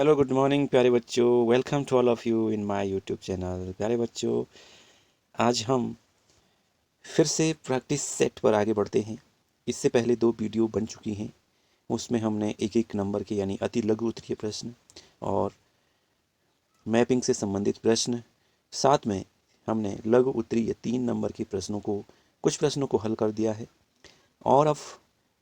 Hello good morning प्यारे बच्चों। Welcome to all of you in my YouTube channel. प्यारे बच्चों, आज हम फिर से प्रैक्टिस सेट पर आगे बढ़ते हैं। इससे पहले 2 वीडियो बन चुकी हैं। उसमें हमने एक एक नंबर के यानी अति लघु उत्तरीय प्रश्न और मैपिंग से संबंधित प्रश्न, साथ में हमने लघु उत्तरीय 3 नंबर के प्रश्नों को कुछ प्रश्नों को हल कर दिया है और अब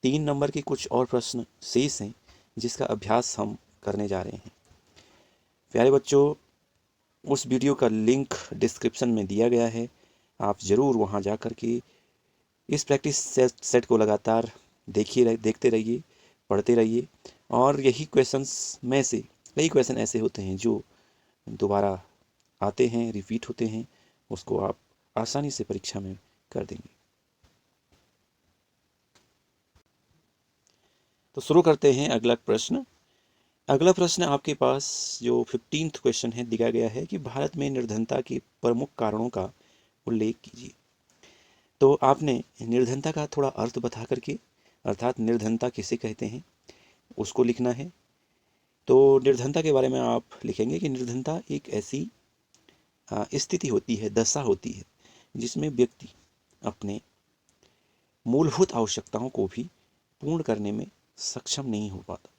3 नंबर के कुछ और प्रश्न शेष हैं जिसका अभ्यास हम करने जा रहे हैं। प्यारे बच्चों, उस वीडियो का लिंक डिस्क्रिप्शन में दिया गया है। आप ज़रूर वहां जा कर के इस प्रैक्टिस सेट को लगातार देखते रहिए, पढ़ते रहिए और यही क्वेश्चंस में से कई क्वेश्चन ऐसे होते हैं जो दोबारा आते हैं, रिपीट होते हैं। उसको आप आसानी से परीक्षा में कर देंगे। तो शुरू करते हैं। अगला प्रश्न आपके पास जो 15th क्वेश्चन है दिया गया है कि भारत में निर्धनता के प्रमुख कारणों का उल्लेख कीजिए। तो आपने निर्धनता का थोड़ा अर्थ बता करके, अर्थात निर्धनता किसे कहते हैं, उसको लिखना है। तो निर्धनता के बारे में आप लिखेंगे कि निर्धनता एक ऐसी स्थिति होती है, दशा होती है, जिसमें व्यक्ति अपने मूलभूत आवश्यकताओं को भी पूर्ण करने में सक्षम नहीं हो पाता।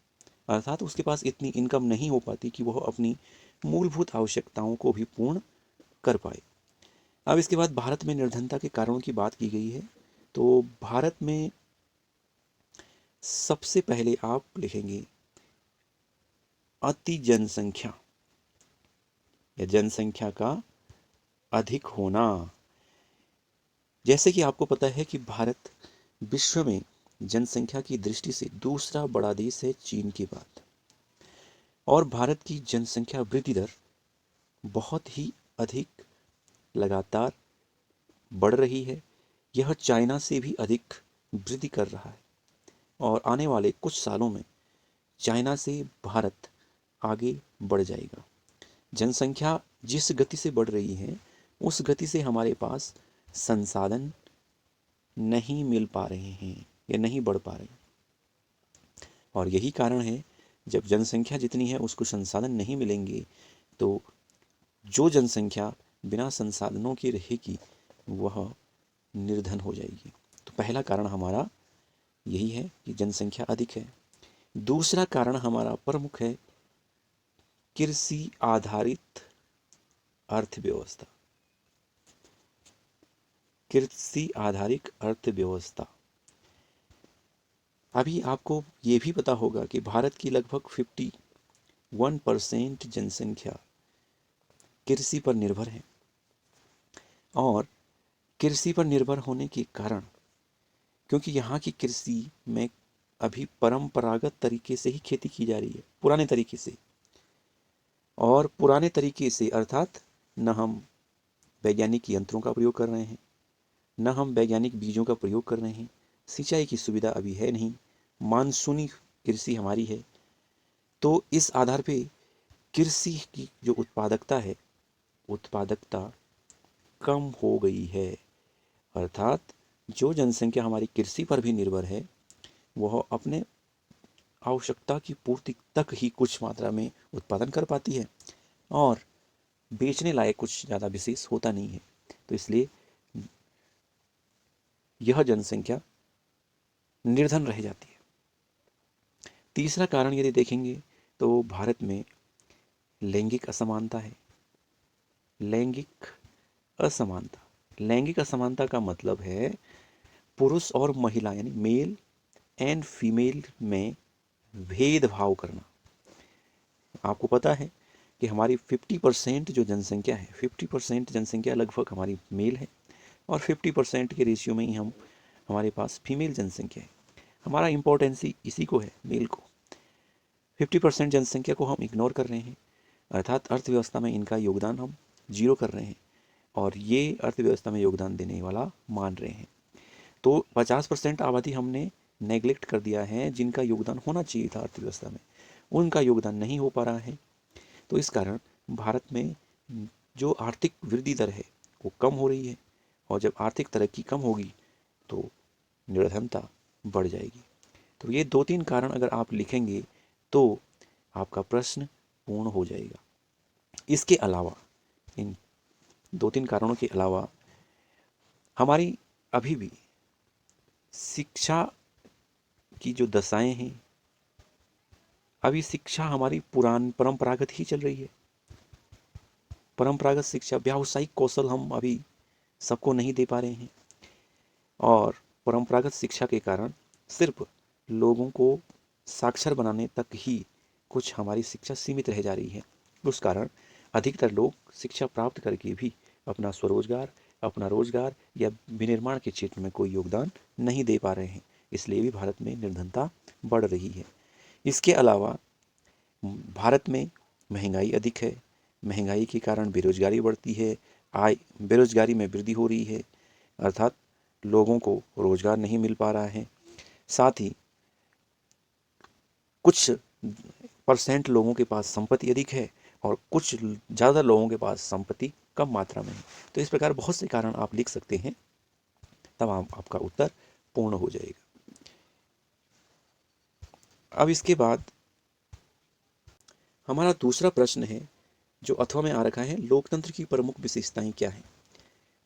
अर्थात उसके पास इतनी इनकम नहीं हो पाती कि वह अपनी मूलभूत आवश्यकताओं को भी पूर्ण कर पाए। अब इसके बाद भारत में निर्धनता के कारणों की बात की गई है। तो भारत में सबसे पहले आप लिखेंगे अति जनसंख्या या जनसंख्या का अधिक होना। जैसे कि आपको पता है कि भारत विश्व में जनसंख्या की दृष्टि से दूसरा बड़ा देश है चीन के बाद, और भारत की जनसंख्या वृद्धि दर बहुत ही अधिक लगातार बढ़ रही है। यह चाइना से भी अधिक वृद्धि कर रहा है और आने वाले कुछ सालों में चाइना से भारत आगे बढ़ जाएगा। जनसंख्या जिस गति से बढ़ रही है उस गति से हमारे पास संसाधन नहीं मिल पा रहे हैं या नहीं बढ़ पा रहे, और यही कारण है जब जनसंख्या जितनी है उसको संसाधन नहीं मिलेंगे तो जो जनसंख्या बिना संसाधनों के रहेगी वह निर्धन हो जाएगी। तो पहला कारण हमारा यही है कि जनसंख्या अधिक है। दूसरा कारण हमारा प्रमुख है कृषि आधारित अर्थव्यवस्था। कृषि आधारित अर्थव्यवस्था। अभी आपको ये भी पता होगा कि भारत की लगभग 51% जनसंख्या कृषि पर निर्भर है, और कृषि पर निर्भर होने के कारण, क्योंकि यहाँ की कृषि में अभी परंपरागत तरीके से ही खेती की जा रही है, पुराने तरीके से, और पुराने तरीके से अर्थात न हम वैज्ञानिक यंत्रों का प्रयोग कर रहे हैं, न हम वैज्ञानिक बीजों का प्रयोग कर रहे हैं, सिंचाई की सुविधा अभी है नहीं, मानसूनी कृषि हमारी है। तो इस आधार पे कृषि की जो उत्पादकता कम हो गई है। अर्थात जो जनसंख्या हमारी कृषि पर भी निर्भर है वह अपने आवश्यकता की पूर्ति तक ही कुछ मात्रा में उत्पादन कर पाती है और बेचने लायक कुछ ज़्यादा विशेष होता नहीं है। तो इसलिए यह जनसंख्या निर्धन रह जाती है। तीसरा कारण यदि देखेंगे तो भारत में लैंगिक असमानता है। लैंगिक असमानता, लैंगिक असमानता का मतलब है पुरुष और महिला यानी मेल एंड फीमेल में भेदभाव करना। आपको पता है कि हमारी 50% जो जनसंख्या है, 50% जनसंख्या लगभग हमारी मेल है और 50% के रेशियो में ही हमारे पास फीमेल जनसंख्या है। हमारा इम्पोर्टेंसी इसी को है, मेल को। 50% जनसंख्या को हम इग्नोर कर रहे हैं, अर्थात अर्थव्यवस्था में इनका योगदान हम जीरो कर रहे हैं और ये अर्थव्यवस्था में योगदान देने वाला मान रहे हैं। तो 50% आबादी हमने नेग्लेक्ट कर दिया है जिनका योगदान होना चाहिए था अर्थव्यवस्था में, उनका योगदान नहीं हो पा रहा है। तो इस कारण भारत में जो आर्थिक वृद्धि दर है वो कम हो रही है, और जब आर्थिक तरक्की कम होगी तो निर्धनता बढ़ जाएगी। तो ये 2-3 कारण अगर आप लिखेंगे तो आपका प्रश्न पूर्ण हो जाएगा। इसके अलावा, इन 2-3 कारणों के अलावा, हमारी अभी भी शिक्षा की जो दशाएं हैं, अभी शिक्षा हमारी परंपरागत ही चल रही है। परंपरागत शिक्षा, व्यावसायिक कौशल हम अभी सबको नहीं दे पा रहे हैं, और परंपरागत शिक्षा के कारण सिर्फ लोगों को साक्षर बनाने तक ही कुछ हमारी शिक्षा सीमित रह जा रही है। उस कारण अधिकतर लोग शिक्षा प्राप्त करके भी अपना स्वरोजगार, अपना रोजगार या विनिर्माण के क्षेत्र में कोई योगदान नहीं दे पा रहे हैं। इसलिए भी भारत में निर्धनता बढ़ रही है। इसके अलावा भारत में महंगाई अधिक है। महंगाई के कारण बेरोजगारी बढ़ती है, बेरोजगारी में वृद्धि हो रही है, अर्थात लोगों को रोजगार नहीं मिल पा रहा है। साथ ही कुछ परसेंट लोगों के पास संपत्ति अधिक है और कुछ ज़्यादा लोगों के पास संपत्ति कम मात्रा में है। तो इस प्रकार बहुत से कारण आप लिख सकते हैं, तब आपका उत्तर पूर्ण हो जाएगा। अब इसके बाद हमारा दूसरा प्रश्न है जो अथवा में आ रखा है, लोकतंत्र की प्रमुख विशेषताएं क्या हैं।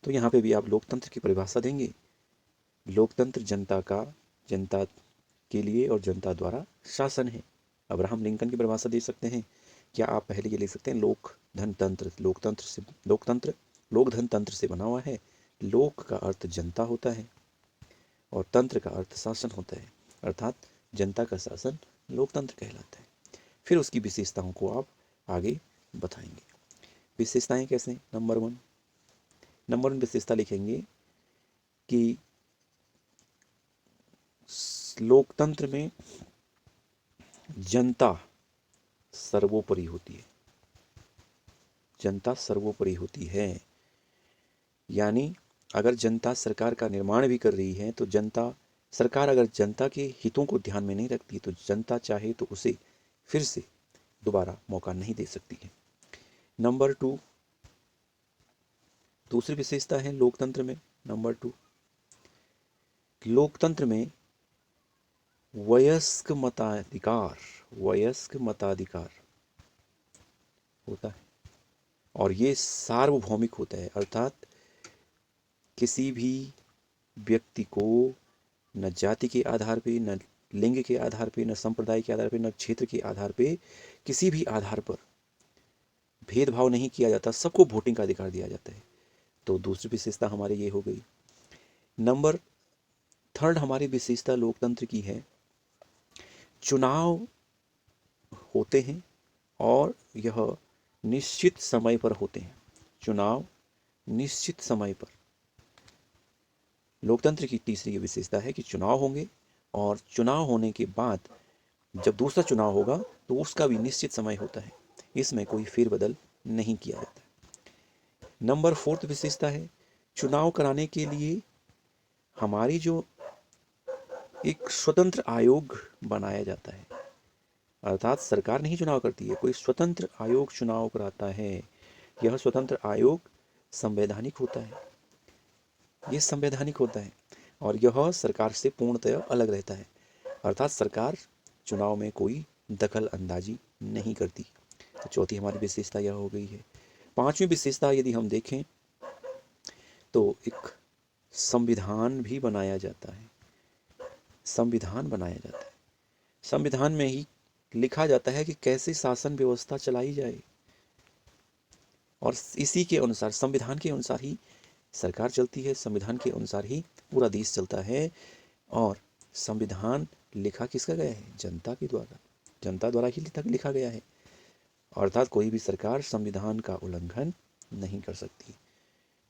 तो यहाँ पे भी आप लोकतंत्र की परिभाषा देंगे। लोकतंत्र जनता के लिए और जनता द्वारा शासन है। अब्राहम लिंकन की परिभाषा दे सकते हैं। क्या आप पहले ये लिख सकते हैं, लोक धन तंत्र से बना हुआ है। लोक का अर्थ जनता होता है और तंत्र का अर्थ शासन होता है, अर्थात जनता का शासन लोकतंत्र कहलाता है। फिर उसकी विशेषताओं को आप आगे बताएंगे। विशेषताएं कैसे? नंबर वन विशेषता लिखेंगे कि लोकतंत्र में जनता सर्वोपरि होती है। जनता सर्वोपरि होती है, यानी अगर जनता सरकार का निर्माण भी कर रही है तो सरकार अगर जनता के हितों को ध्यान में नहीं रखती तो जनता चाहे तो उसे फिर से दोबारा मौका नहीं दे सकती है। नंबर 2, दूसरी विशेषता है लोकतंत्र में, नंबर 2, लोकतंत्र में वयस्क मताधिकार होता है और ये सार्वभौमिक होता है, अर्थात किसी भी व्यक्ति को न जाति के आधार पे, न लिंग के आधार पे, न संप्रदाय के आधार पे, न क्षेत्र के आधार पे, किसी भी आधार पर भेदभाव नहीं किया जाता, सबको वोटिंग का अधिकार दिया जाता है। तो दूसरी विशेषता हमारी ये हो गई। नंबर 3 हमारी विशेषता लोकतंत्र की है, चुनाव होते हैं और यह निश्चित समय पर होते हैं। चुनाव निश्चित समय पर। लोकतंत्र की तीसरी विशेषता है कि चुनाव होंगे और चुनाव होने के बाद जब दूसरा चुनाव होगा तो उसका भी निश्चित समय होता है, इसमें कोई फेरबदल नहीं किया जाता। नंबर 4 विशेषता है, चुनाव कराने के लिए हमारी जो एक स्वतंत्र आयोग बनाया जाता है, अर्थात सरकार नहीं चुनाव करती है, कोई स्वतंत्र आयोग चुनाव कराता है। यह स्वतंत्र आयोग संवैधानिक होता है, ये संवैधानिक होता है और यह सरकार से पूर्णतः अलग रहता है, अर्थात सरकार चुनाव में कोई दखल अंदाजी नहीं करती। तो चौथी हमारी विशेषता यह हो गई है। 5वीं विशेषता यदि हम देखें तो एक संविधान भी बनाया जाता है। संविधान बनाया जाता है, संविधान में ही लिखा जाता है कि कैसे शासन व्यवस्था चलाई जाए और इसी के अनुसार, संविधान के अनुसार ही सरकार चलती है, संविधान के अनुसार ही पूरा देश चलता है। और संविधान लिखा किसका गया है? जनता के द्वारा, जनता द्वारा ही लिखा गया है, अर्थात कोई भी सरकार संविधान का उल्लंघन नहीं कर सकती।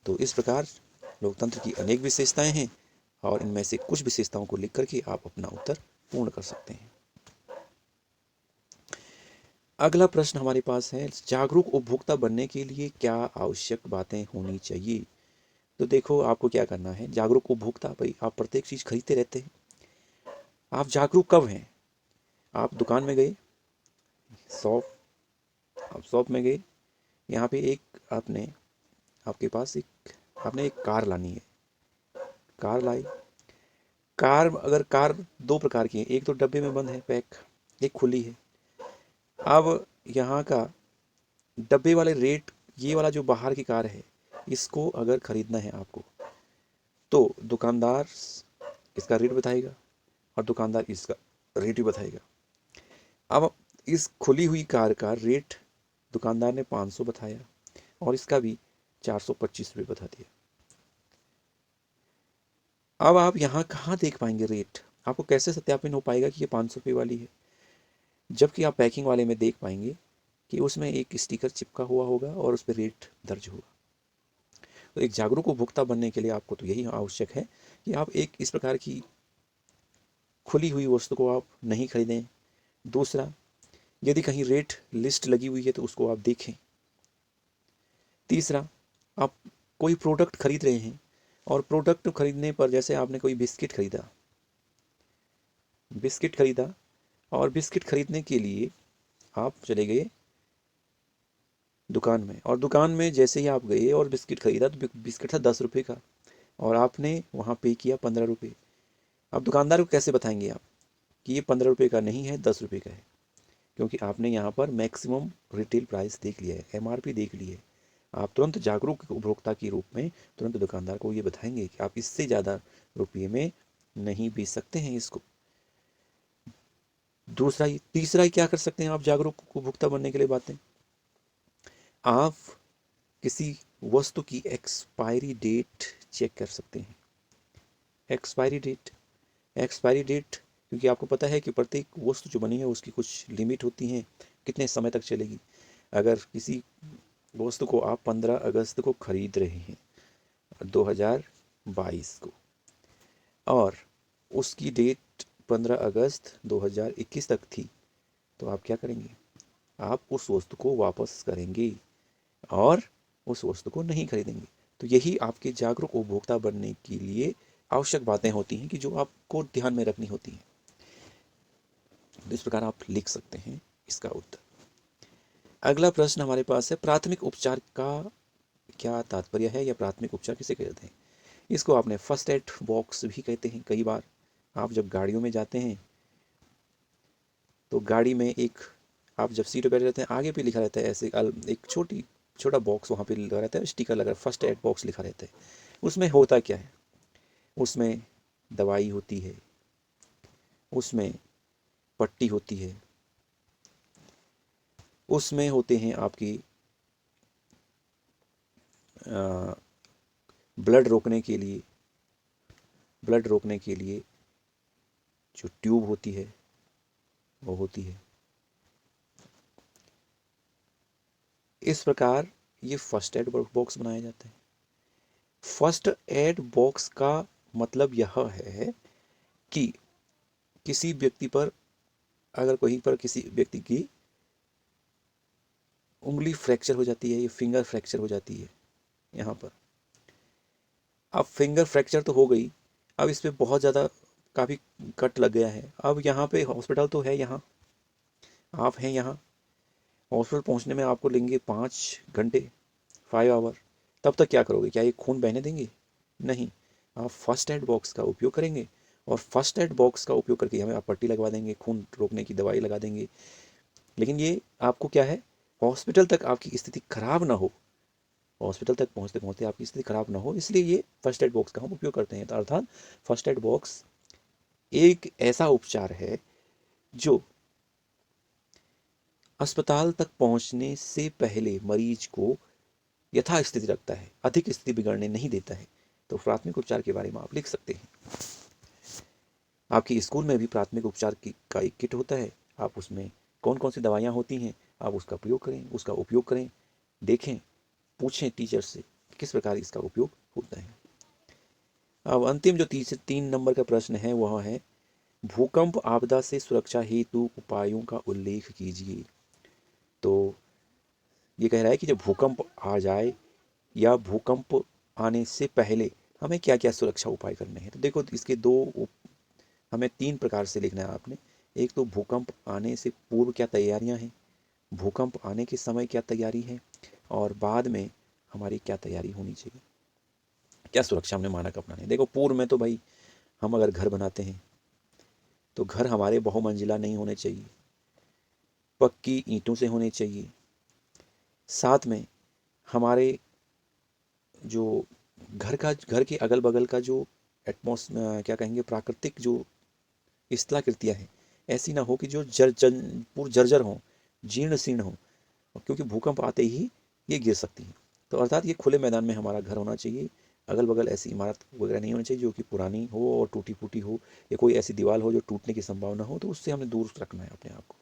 तो इस प्रकार लोकतंत्र की अनेक विशेषताएं हैं और इनमें से कुछ विशेषताओं को लिख करके आप अपना उत्तर पूर्ण कर सकते हैं। अगला प्रश्न हमारे पास है, जागरूक उपभोक्ता बनने के लिए क्या आवश्यक बातें होनी चाहिए। तो देखो, आपको क्या करना है, जागरूक उपभोक्ता, भाई आप प्रत्येक चीज़ खरीदते रहते हैं, आप जागरूक कब हैं? आप दुकान में गए, आप शॉप में गए, यहाँ पे आपके पास आपने एक कार लानी है, कार लाई। कार 2 प्रकार की है, एक तो डब्बे में बंद है पैक, एक खुली है। अब यहाँ का डब्बे वाले रेट, ये वाला जो बाहर की कार है, इसको अगर ख़रीदना है आपको तो दुकानदार इसका रेट बताएगा और दुकानदार इसका रेट भी बताएगा। अब इस खुली हुई कार का रेट दुकानदार ने 500 बताया और इसका भी 425 रुपये बता दिया। अब आप यहाँ कहाँ देख पाएंगे रेट? आपको कैसे सत्यापन हो पाएगा कि ये 500 रुपये वाली है? जबकि आप पैकिंग वाले में देख पाएंगे कि उसमें एक स्टिकर चिपका हुआ होगा और उस पर रेट दर्ज होगा। तो एक जागरूक उपभोक्ता बनने के लिए आपको तो यही आवश्यक है कि आप एक इस प्रकार की खुली हुई वस्तु को आप नहीं खरीदें। दूसरा, यदि कहीं रेट लिस्ट लगी हुई है तो उसको आप देखें। तीसरा, आप कोई प्रोडक्ट खरीद रहे हैं और प्रोडक्ट खरीदने पर, जैसे आपने कोई बिस्किट खरीदा और बिस्किट खरीदने के लिए आप चले गए दुकान में, और दुकान में जैसे ही आप गए और बिस्किट खरीदा तो बिस्किट था 10 रुपये का और आपने वहाँ पे किया 15 रुपये। अब दुकानदार को कैसे बताएंगे आप कि ये 15 रुपये का नहीं है, 10 रुपये का है? क्योंकि आपने यहाँ पर मैक्सिमम रिटेल प्राइस देख लिया है, MRP देख ली है। आप तुरंत जागरूक उपभोक्ता के रूप में तुरंत दुकानदार को ये बताएंगे कि आप इससे ज़्यादा रुपये में नहीं बेच सकते हैं इसको। तीसरा क्या कर सकते हैं आप जागरूक उपभोक्ता बनने के लिए बातें? आप किसी वस्तु की एक्सपायरी डेट चेक कर सकते हैं। एक्सपायरी डेट, क्योंकि आपको पता है कि प्रत्येक वस्तु जो बनी है उसकी कुछ लिमिट होती है, कितने समय तक चलेगी। अगर किसी वस्तु को आप 15 अगस्त को खरीद रहे हैं 2022 को और उसकी डेट 15 अगस्त 2021 तक थी, तो आप क्या करेंगे? आप उस वस्तु को वापस करेंगे और उस वस्तु को नहीं खरीदेंगे। तो यही आपके जागरूक उपभोक्ता बनने के लिए आवश्यक बातें होती हैं कि जो आपको ध्यान में रखनी होती हैं। तो इस प्रकार आप लिख सकते हैं इसका उत्तर। अगला प्रश्न हमारे पास है, प्राथमिक उपचार का क्या तात्पर्य है या प्राथमिक उपचार किसे कहते हैं? इसको आपने फर्स्ट एड बॉक्स भी कहते हैं। कई बार आप जब गाड़ियों में जाते हैं तो गाड़ी में आप जब सीट पर बैठे रहते हैं, आगे पे लिखा रहता है ऐसे एक छोटा बॉक्स वहाँ पे लगा रहता है, स्टिकर लगा, फर्स्ट एड बॉक्स लिखा रहता है। उसमें होता क्या है? उसमें दवाई होती है, उसमें पट्टी होती है, उसमें होते हैं आपकी ब्लड रोकने के लिए जो ट्यूब होती है वो होती है। इस प्रकार ये फर्स्ट एड बॉक्स बनाया जाता है। फर्स्ट एड बॉक्स का मतलब यह है कि किसी व्यक्ति पर, अगर कहीं पर किसी व्यक्ति की उंगली फ्रैक्चर हो जाती है या फिंगर फ्रैक्चर हो जाती है, यहाँ पर अब फिंगर फ्रैक्चर तो हो गई, अब इस पर बहुत ज़्यादा काफ़ी कट लग गया है। अब यहाँ पे हॉस्पिटल तो है, यहाँ आप हैं, यहाँ हॉस्पिटल पहुँचने में आपको लेंगे 5 घंटे, 5 आवर। तब तक क्या करोगे? क्या ये खून बहने देंगे? नहीं, आप फर्स्ट एड बॉक्स का उपयोग करेंगे और फर्स्ट एड बॉक्स का उपयोग करके हमें आप पट्टी लगवा देंगे, खून रोकने की दवाई लगा देंगे। लेकिन ये आपको क्या है, हॉस्पिटल तक आपकी स्थिति खराब ना हो, हॉस्पिटल तक पहुँचते पहुँचते आपकी स्थिति खराब ना हो, इसलिए ये फर्स्ट एड बॉक्स का हम उपयोग करते हैं। तो अर्थात फर्स्ट एड बॉक्स एक ऐसा उपचार है जो अस्पताल तक पहुँचने से पहले मरीज को यथास्थिति रखता है, अधिक स्थिति बिगड़ने नहीं देता है। तो प्राथमिक उपचार के बारे में आप लिख सकते हैं। आपकी स्कूल में भी प्राथमिक उपचार का एक किट होता है, आप उसमें कौन कौन सी दवाइयाँ होती हैं आप उसका उपयोग करें, देखें, पूछें टीचर से किस प्रकार इसका उपयोग होता है। अब अंतिम जो 3 नंबर का प्रश्न है वह है, भूकंप आपदा से सुरक्षा हेतु उपायों का उल्लेख कीजिए। तो ये कह रहा है कि जब भूकंप आ जाए या भूकंप आने से पहले हमें क्या क्या सुरक्षा उपाय करने हैं। तो देखो, इसके हमें 3 प्रकार से लिखना है आपने। एक तो भूकंप आने से पूर्व क्या तैयारियां हैं, भूकंप आने के समय क्या तैयारी है, और बाद में हमारी क्या तैयारी होनी चाहिए, क्या सुरक्षा हमने मानक अपनाने। देखो, पूर्व में तो भाई हम अगर घर बनाते हैं तो घर हमारे बहुमंजिला नहीं होने चाहिए, पक्की ईंटों से होने चाहिए। साथ में हमारे जो घर के अगल बगल का जो क्या कहेंगे, प्राकृतिक जो स्थलाकृतियाँ हैं, ऐसी ना हो कि जो जर्जर हों, जीर्ण शीर्ण हों, क्योंकि भूकंप आते ही ये गिर सकती हैं। तो अर्थात ये खुले मैदान में हमारा घर होना चाहिए। अगल बगल ऐसी इमारत वगैरह नहीं होनी चाहिए जो कि पुरानी हो और टूटी फूटी हो, या कोई ऐसी दीवार हो जो टूटने की संभावना हो, तो उससे हमें दूर रखना है अपने आप को।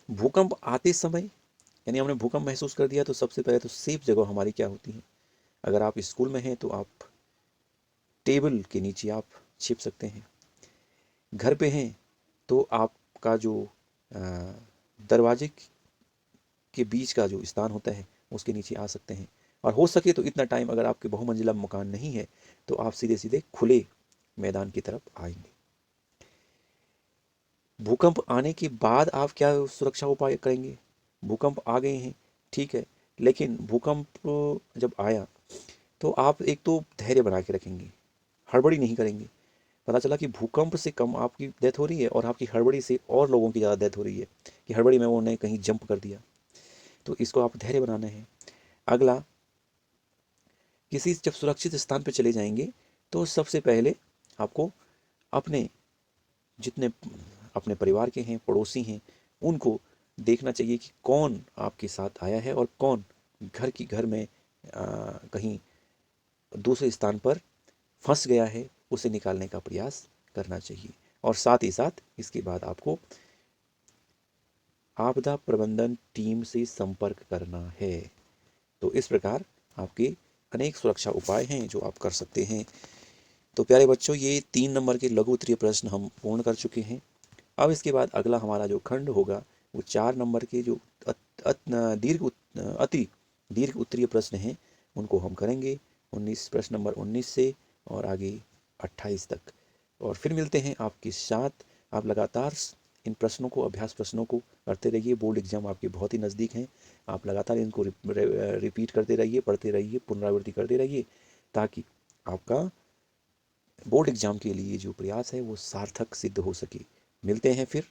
भूकंप आते समय, यानी हमने भूकंप महसूस कर दिया, तो सबसे पहले तो सेफ जगह हमारी क्या होती है। अगर आप स्कूल में हैं तो आप टेबल के नीचे आप छिप सकते हैं। घर पे हैं तो आपका जो दरवाजे के बीच का जो स्थान होता है उसके नीचे आ सकते हैं। और हो सके तो इतना टाइम, अगर आपके बहुमंजिला मकान नहीं है तो आप सीधे सीधे खुले मैदान की तरफ आएंगे। भूकंप आने के बाद आप क्या सुरक्षा उपाय करेंगे। भूकंप आ गए हैं, ठीक है, लेकिन भूकंप जब आया तो आप एक तो धैर्य बना के रखेंगे, हड़बड़ी नहीं करेंगे। पता चला कि भूकंप से कम आपकी डेथ हो रही है और आपकी हड़बड़ी से और लोगों की ज़्यादा डेथ हो रही है, कि हड़बड़ी में उन्होंने कहीं जंप कर दिया। तो इसको आप धैर्य बनाना है। अगला, किसी जब सुरक्षित स्थान पर चले जाएंगे तो सबसे पहले आपको अपने जितने अपने परिवार के हैं, पड़ोसी हैं, उनको देखना चाहिए कि कौन आपके साथ आया है और कौन घर में कहीं दूसरे स्थान पर फंस गया है, उसे निकालने का प्रयास करना चाहिए। और साथ ही साथ इसके बाद आपको आपदा प्रबंधन टीम से संपर्क करना है। तो इस प्रकार आपके अनेक सुरक्षा उपाय हैं जो आप कर सकते हैं। तो प्यारे बच्चों, ये 3 नंबर के लघु उत्तरीय प्रश्न हम पूर्ण कर चुके हैं। अब इसके बाद अगला हमारा जो खंड होगा वो 4 नंबर के जो अति दीर्घ उत्तरीय प्रश्न हैं उनको हम करेंगे, 19 प्रश्न नंबर 19 से और आगे 28 तक। और फिर मिलते हैं आपके साथ। आप लगातार इन प्रश्नों को, अभ्यास प्रश्नों को करते रहिए। बोर्ड एग्जाम आपके बहुत ही नज़दीक हैं। आप लगातार इनको रिपीट करते रहिए, पढ़ते रहिए, पुनरावृत्ति करते रहिए, ताकि आपका बोर्ड एग्जाम के लिए जो प्रयास है वो सार्थक सिद्ध हो सके। मिलते हैं फिर।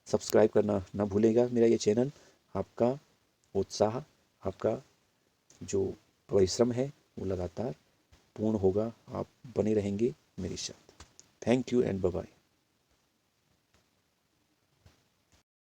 सब्सक्राइब करना ना भूलेगा मेरा ये चैनल। आपका उत्साह, आपका जो परिश्रम है वो लगातार पूर्ण होगा। आप बने रहेंगे मेरे साथ। Thank you and bye bye.